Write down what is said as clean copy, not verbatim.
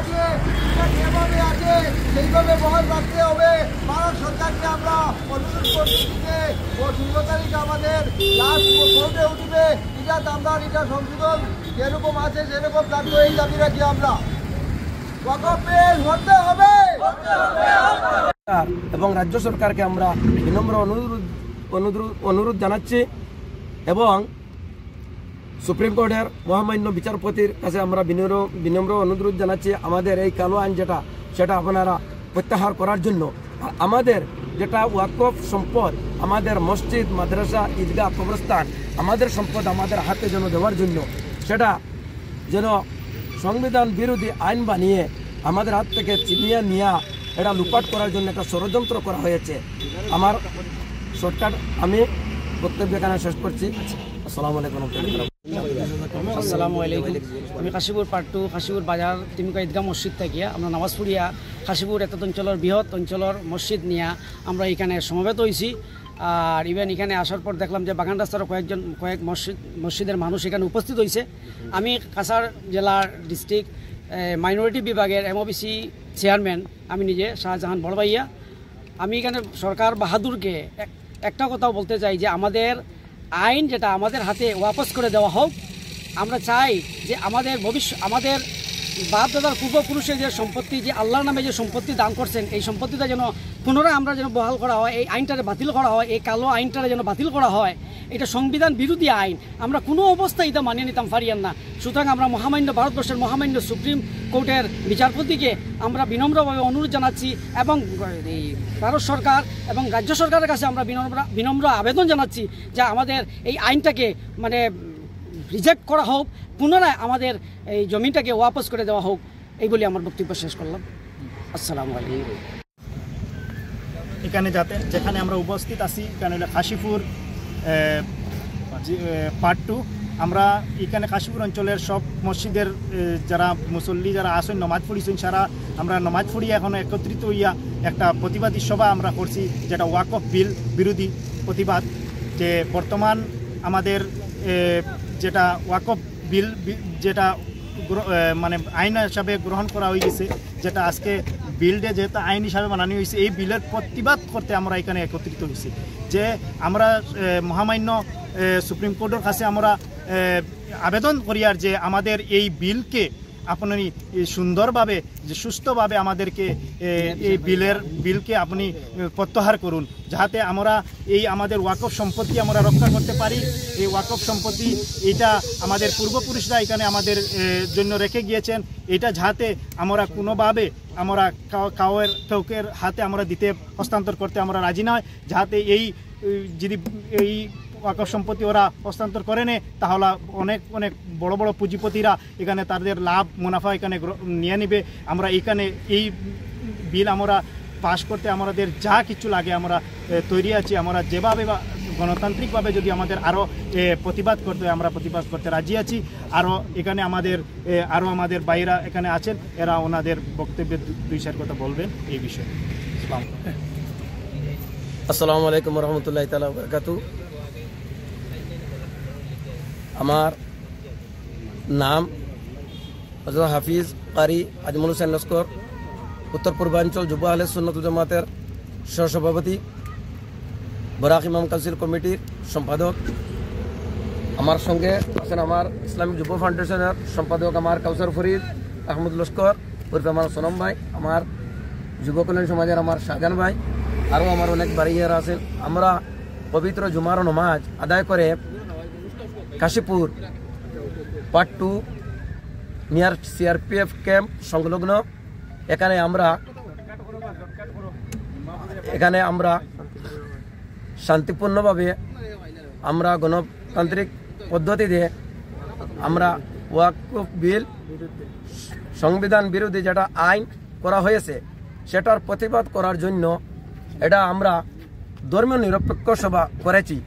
আছে যেভাবে আছে সেইভাবে বহাল রাখতে হবে। ভারত সরকারকে আমরা অনুরোধ করছি যে 16 তারিখ আমাদের লাস্ট কোর্টে উঠবে, এটা আমরা এটা সংশোধন যেরকম আছে সেরকম থাকবে, এই দাবি রাখি আমরা। ওয়াকফ বিল হতে হবে এবং রাজ্য সরকারকে আমরা বিনম্র অনুরোধ জানাচ্ছি এবং সুপ্রিম কোর্টের মহামান্য বিচারপতির কাছে আমরা বিনম্র অনুরোধ জানাচ্ছি আমাদের এই কালো আইন সেটা আপনারা প্রত্যাহার করার জন্য। আর আমাদের যেটা ওয়াকফ সম্পদ, আমাদের মসজিদ, মাদ্রাসা, ঈদগাহ, কবরস্থান, আমাদের সম্পদ আমাদের হাতে যেন দেওয়ার জন্য, সেটা যেন সংবিধান বিরোধী আইন বানিয়ে আমাদের হাত থেকে ছিনিয়ে নিয়ে এটা লুটপাট করার জন্য একটা ষড়যন্ত্র করা হয়েছে। আমার শর্টকাট আমি বক্তব্য এখানে শেষ করছি। আসসালামু আলাইকুম। আসসালামু আলাইকুম। আমি কাশীপুর পার্ট 2 কাশীপুর বাজার তিমিকা ঈদগাহ মসজিদ থাকিয়া আমরা নামাজ পড়িয়া কাশীপুর এত অঞ্চলের বৃহৎ অঞ্চলের মসজিদ নিয়ে আমরা এখানে সমবেত হয়েছি। আর ইভেন এখানে আসার পর দেখলাম যে বাগান রাস্তার কয়েক মসজিদের মানুষ এখানে উপস্থিত হয়েছে। আমি কাছাড় জেলার ডিস্ট্রিক্ট মাইনরিটি বিভাগের MOBC চেয়ারম্যান আমি নিজে শাহজাহান বড়ভাইয়া। আমি এখানে সরকার বাহাদুরকে একটা কথাও বলতে চাই যে আমাদের আইন যেটা আমাদের হাতে ওয়াপস করে দেওয়া হোক। আমরা চাই যে আমাদের আমাদের বাপ দাদার পূর্বপুরুষের যে সম্পত্তি, যে আল্লাহর নামে যে সম্পত্তি দান করছেন, এই সম্পত্তিটা যেন পুনরায় আমরা যেন বহাল করা হয়, এই আইনটারে বাতিল করা হয়, এই কালো আইনটারে যেন বাতিল করা হয়। এটা সংবিধান বিরোধী আইন, আমরা কোনো অবস্থায় এটা মানিয়ে নিতাম পারিয়ান না। সুতরাং আমরা ভারতবর্ষের মহামান্য সুপ্রিম কোর্টের বিচারপতিকে আমরা বিনম্রভাবে অনুরোধ জানাচ্ছি এবং এই ভারত সরকার এবং রাজ্য সরকারের কাছে আমরা বিনম্র আবেদন জানাচ্ছি যে আমাদের এই আইনটাকে মানে রিজেক্ট করা হোক, পুনরায় আমাদের এই জমিটাকে ওয়াপস করে দেওয়া হোক। এই বলে আমার বক্তব্য শেষ করলাম। আসসালামু আলাইকুম। এখানে যেখানে আমরা উপস্থিত আছি এখানে হলো কাশীপুর পার্ট 2। আমরা এখানে কাশীপুর অঞ্চলের সব মসজিদের যারা মুসল্লি যারা আসেন নমাজ পড়িছেন, সারা আমরা নমাজ পড়িয়া এখন একত্রিত হইয়া একটা প্রতিবাদী সভা আমরা করছি, যেটা ওয়াকফ বিল বিরোধী প্রতিবাদ। যে বর্তমান আমাদের যেটা ওয়াকফ বিল যেটা মানে আইন হিসাবে গ্রহণ করা হয়ে গেছে, যেটা আজকে বিলটা যেহেতু আইন হিসাবে বানানো হয়েছে, এই বিলের প্রতিবাদ করতে আমরা এখানে একত্রিত হয়েছি। যে আমরা মহামান্য সুপ্রিম কোর্টের কাছে আমরা আবেদন করি আর যে আমাদের এই বিলকে আপনি সুন্দরভাবে যে সুস্থভাবে আমাদেরকে এই বিলকে আপনি প্রত্যাহার করুন, যাতে আমরা এই আমাদের ওয়াকফ সম্পত্তি আমরা রক্ষা করতে পারি। এই ওয়াকফ সম্পত্তি এটা আমাদের পূর্বপুরুষরা এখানে আমাদের জন্য রেখে গিয়েছেন, এটা যাতে আমরা কোনোভাবে আমরা কাউকে হাতে আমরা দিতে হস্তান্তর করতে আমরা রাজি নয়। যাতে এই যদি এই ওয়াকফ সম্পত্তি ওরা হস্তান্তর করে নেয়, তাহলে অনেক অনেক বড় বড় পুঁজিপতিরা এখানে তাদের লাভ মুনাফা এখানে নিয়ে নেবে। আমরা এখানে এই বিল আমরা পাশ করতে আমাদের যা কিছু লাগে আমরা তৈরি আছি। আমরা যেভাবে গণতান্ত্রিকভাবে যদি আমাদের আরও প্রতিবাদ করতে হয় আমরা প্রতিবাদ করতে রাজি আছি। আরও এখানে আমাদের বাইরা এখানে আছেন, এরা ওনাদের বক্তব্যে দুই চার কথা বলবেন এই বিষয়ে। আসসালামু আলাইকুম রহমতুল্লাহ তাআলা ওয়া বারাকাতুহু। আমার নাম হযরত হাফিজ কারি আজমল হোসেন লস্কর, উত্তর পূর্বাঞ্চল যুব আহলে সুন্নাত ওয়াল জামাতের সহসভাপতি, বরাক ইমাম কাউন্সিল কমিটির সম্পাদক। আমার সঙ্গে আছেন আমার ইসলামিক যুব ফাউন্ডেশনের সম্পাদক আমার কাউসার ফরিদ আহমদ লস্কর, ওরফে আমার সোনম ভাই, আমার যুব কল্যাণ সমাজের আমার শাহজাহান ভাই, আরও আমার অনেক বাড়িয়ারা আছেন। আমরা পবিত্র জুমার নামাজ আদায় করে Kashipur part 2 near CRPF camp সংলগ্ন এখানে আমরা শান্তিপূর্ণভাবে আমরা গণতান্ত্রিক পদ্ধতিতে আমরা ওয়াকফ বিল সংবিধান বিরোধী যেটা আইন করা হয়েছে সেটার প্রতিবাদ করার জন্য এটা আমরা ধর্মীয় নিরপেক্ষ সভা করেছি।